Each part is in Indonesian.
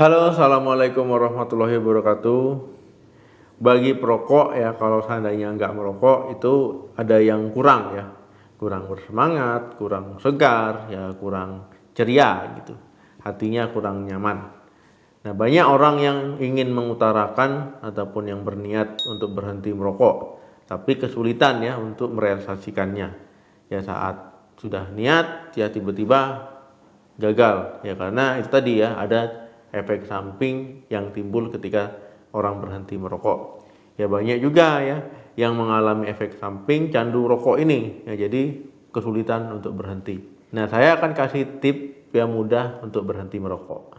Halo, assalamualaikum warahmatullahi wabarakatuh. Bagi perokok ya, kalau seandainya nggak merokok itu ada yang kurang ya, kurang bersemangat, kurang segar, ya kurang ceria gitu. Hatinya kurang nyaman. Nah, banyak orang yang ingin mengutarakan ataupun yang berniat untuk berhenti merokok, tapi kesulitan ya untuk merealisasikannya. Ya saat sudah niat, ya tiba-tiba gagal ya karena itu tadi ya ada efek samping yang timbul ketika orang berhenti merokok. Ya banyak juga ya yang mengalami efek samping candu rokok ini ya, jadi kesulitan untuk berhenti. Nah, saya akan kasih tip yang mudah untuk berhenti merokok.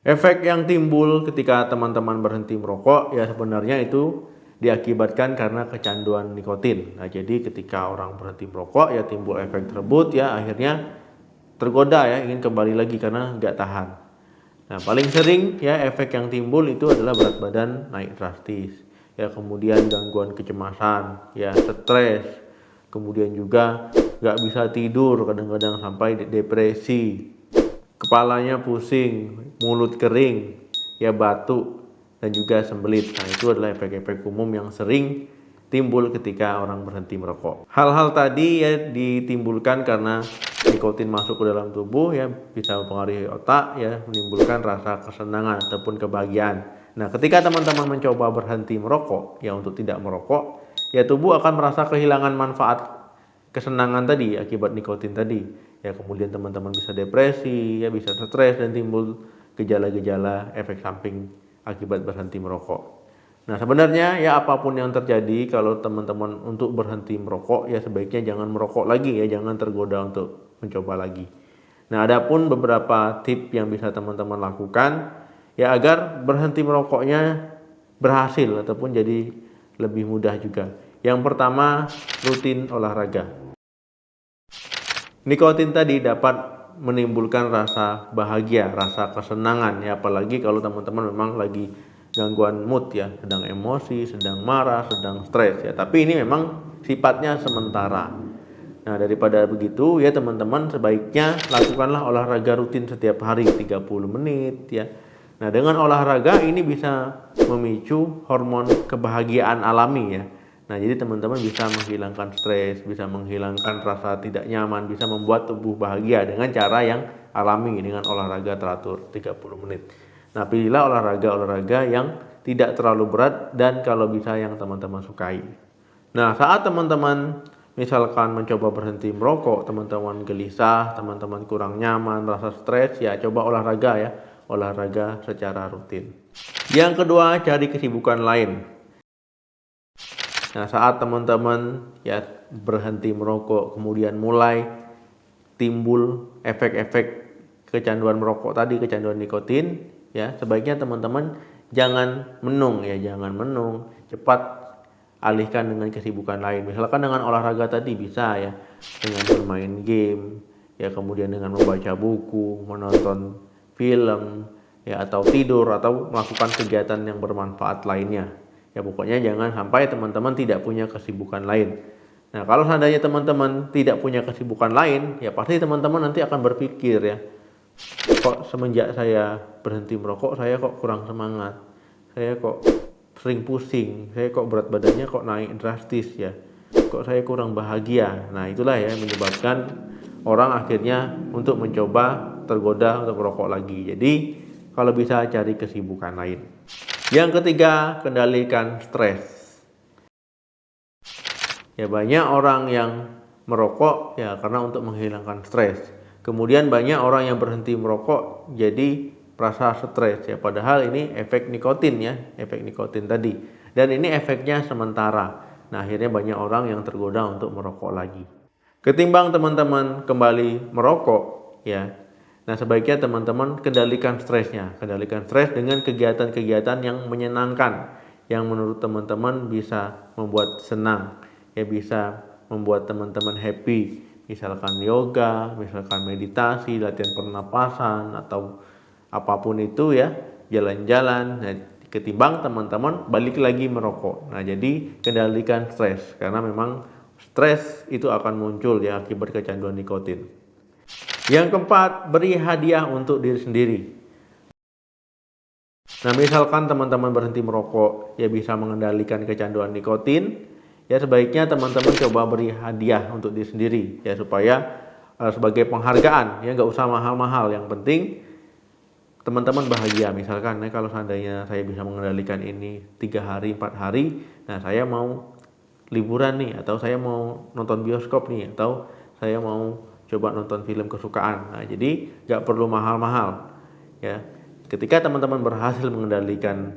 Efek yang timbul ketika teman-teman berhenti merokok ya sebenarnya itu diakibatkan karena kecanduan nikotin. Nah, jadi ketika orang berhenti merokok ya timbul efek tersebut ya akhirnya tergoda ya ingin kembali lagi karena nggak tahan. Nah, paling sering ya efek yang timbul itu adalah berat badan naik drastis. Ya kemudian gangguan kecemasan, ya stres, kemudian juga nggak bisa tidur, kadang-kadang sampai depresi, kepalanya pusing, mulut kering, ya batuk, dan juga sembelit. Nah, itu adalah efek-efek umum yang sering timbul ketika orang berhenti merokok. Hal-hal tadi ya ditimbulkan karena nikotin masuk ke dalam tubuh ya bisa mempengaruhi otak ya menimbulkan rasa kesenangan ataupun kebahagiaan. Nah, ketika teman-teman mencoba berhenti merokok ya untuk tidak merokok, ya tubuh akan merasa kehilangan manfaat kesenangan tadi akibat nikotin tadi. Ya kemudian teman-teman bisa depresi, ya bisa stres dan timbul gejala-gejala efek samping akibat berhenti merokok. Nah, sebenarnya ya apapun yang terjadi kalau teman-teman untuk berhenti merokok ya sebaiknya jangan merokok lagi ya, jangan tergoda untuk mencoba lagi. Nah, adapun beberapa tip yang bisa teman-teman lakukan ya agar berhenti merokoknya berhasil ataupun jadi lebih mudah juga. Yang pertama, rutin olahraga. Nikotin tadi dapat menimbulkan rasa bahagia, rasa kesenangan ya, apalagi kalau teman-teman memang lagi gangguan mood ya, sedang emosi, sedang marah, sedang stres ya. Tapi ini memang sifatnya sementara. Nah, daripada begitu ya teman-teman sebaiknya lakukanlah olahraga rutin setiap hari 30 menit ya. Nah, dengan olahraga ini bisa memicu hormon kebahagiaan alami ya. Nah, jadi teman-teman bisa menghilangkan stres, bisa menghilangkan rasa tidak nyaman, bisa membuat tubuh bahagia dengan cara yang alami dengan olahraga teratur 30 menit. Nah, pilihlah olahraga-olahraga yang tidak terlalu berat dan kalau bisa yang teman-teman sukai. Nah, saat teman-teman misalkan mencoba berhenti merokok, teman-teman gelisah, teman-teman kurang nyaman, merasa stres, ya coba olahraga ya, olahraga secara rutin. Yang kedua, cari kesibukan lain. Nah, saat teman-teman ya berhenti merokok, kemudian mulai timbul efek-efek kecanduan merokok tadi, kecanduan nikotin, ya sebaiknya teman-teman jangan menung ya, jangan menung, cepat alihkan dengan kesibukan lain. Misalkan dengan olahraga tadi bisa ya, dengan bermain game, ya kemudian dengan membaca buku, menonton film, ya atau tidur atau melakukan kegiatan yang bermanfaat lainnya. Ya pokoknya jangan sampai teman-teman tidak punya kesibukan lain. Nah, kalau seandainya teman-teman tidak punya kesibukan lain, ya pasti teman-teman nanti akan berpikir ya, kok semenjak saya berhenti merokok, saya kok kurang semangat, saya kok sering pusing, saya kok berat badannya kok naik drastis ya, kok saya kurang bahagia. Nah, itulah ya yang menyebabkan orang akhirnya untuk mencoba tergoda untuk merokok lagi. Jadi, kalau bisa cari kesibukan lain. Yang ketiga, kendalikan stres. Ya banyak orang yang merokok ya karena untuk menghilangkan stres. Kemudian banyak orang yang berhenti merokok jadi rasa stres ya. Padahal ini efek nikotin ya, efek nikotin tadi. Dan ini efeknya sementara. Nah, akhirnya banyak orang yang tergoda untuk merokok lagi. Ketimbang teman-teman kembali merokok ya. Nah, sebaiknya teman-teman kendalikan stresnya. Kendalikan stres dengan kegiatan-kegiatan yang menyenangkan, yang menurut teman-teman bisa membuat senang, ya bisa membuat teman-teman happy. Misalkan yoga, misalkan meditasi, latihan pernapasan, atau apapun itu ya, jalan-jalan. Nah, ketimbang teman-teman balik lagi merokok. Nah, jadi kendalikan stres, karena memang stres itu akan muncul ya akibat kecanduan nikotin. Yang keempat, beri hadiah untuk diri sendiri. Nah, misalkan teman-teman berhenti merokok, ya bisa mengendalikan kecanduan nikotin, ya sebaiknya teman-teman coba beri hadiah untuk diri sendiri, ya supaya sebagai penghargaan, ya nggak usah mahal-mahal. Yang penting teman-teman bahagia. Misalkan, kalau seandainya saya bisa mengendalikan ini 3 hari, 4 hari, nah saya mau liburan nih, atau saya mau nonton bioskop nih, atau saya mau coba nonton film kesukaan. Nah, jadi nggak perlu mahal-mahal, ya. Ketika teman-teman berhasil mengendalikan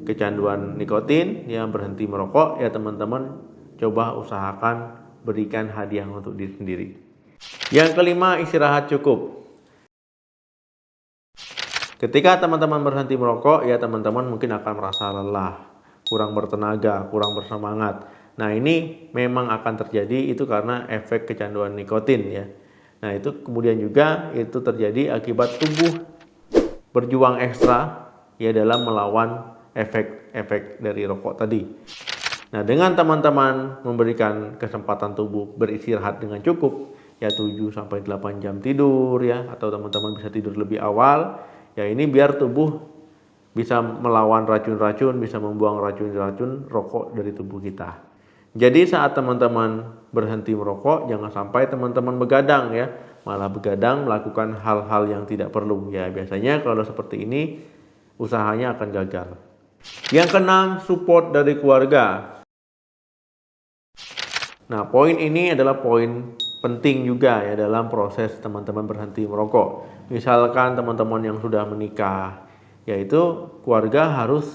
kecanduan nikotin, yang berhenti merokok, ya teman-teman coba usahakan berikan hadiah untuk diri sendiri. Yang kelima, istirahat cukup. Ketika teman-teman berhenti merokok, ya teman-teman mungkin akan merasa lelah, kurang bertenaga, kurang bersemangat. Nah, ini memang akan terjadi itu karena efek kecanduan nikotin ya. Nah, itu kemudian juga itu terjadi akibat tubuh berjuang ekstra ya dalam melawan efek-efek dari rokok tadi. Nah, dengan teman-teman memberikan kesempatan tubuh beristirahat dengan cukup, ya 7-8 jam tidur ya, atau teman-teman bisa tidur lebih awal, ya ini biar tubuh bisa melawan racun-racun, bisa membuang racun-racun rokok dari tubuh kita. Jadi saat teman-teman berhenti merokok, jangan sampai teman-teman begadang ya, malah begadang melakukan hal-hal yang tidak perlu ya. Biasanya kalau seperti ini usahanya akan gagal. Yang keenam, support dari keluarga. Nah, poin ini adalah poin penting juga ya dalam proses teman-teman berhenti merokok. Misalkan teman-teman yang sudah menikah, yaitu keluarga harus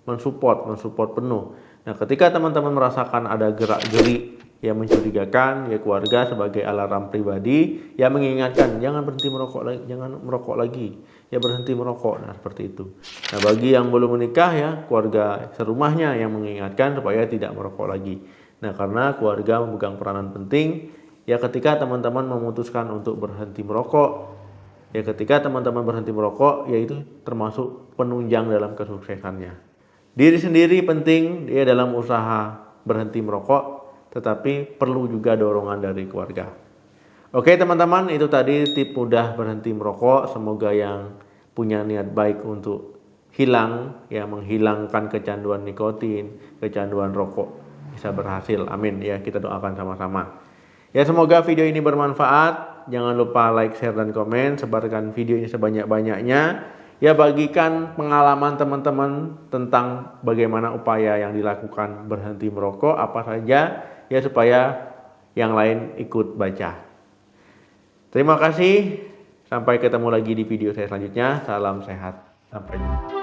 mensupport penuh. Nah, ketika teman-teman merasakan ada gerak-gerik yang mencurigakan, ya keluarga sebagai alarm pribadi yang mengingatkan jangan berhenti merokok lagi, jangan merokok lagi, ya berhenti merokok. Nah, seperti itu. Nah, bagi yang belum menikah ya keluarga serumahnya yang mengingatkan supaya tidak merokok lagi. Nah, karena keluarga memegang peranan penting ya ketika teman-teman memutuskan untuk berhenti merokok. Ya ketika teman-teman berhenti merokok, yaitu termasuk penunjang dalam kesuksesannya. Diri sendiri penting dia dalam usaha berhenti merokok, tetapi perlu juga dorongan dari keluarga. Oke teman-teman, itu tadi tips mudah berhenti merokok. Semoga yang punya niat baik untuk hilang, ya menghilangkan kecanduan nikotin, kecanduan rokok bisa berhasil. Amin ya, kita doakan sama-sama. Ya semoga video ini bermanfaat. Jangan lupa like, share, dan komen. Sebarkan video ini sebanyak-banyaknya. Ya bagikan pengalaman teman-teman tentang bagaimana upaya yang dilakukan berhenti merokok apa saja ya supaya yang lain ikut baca. Terima kasih. Sampai ketemu lagi di video saya selanjutnya. Salam sehat. Sampai jumpa.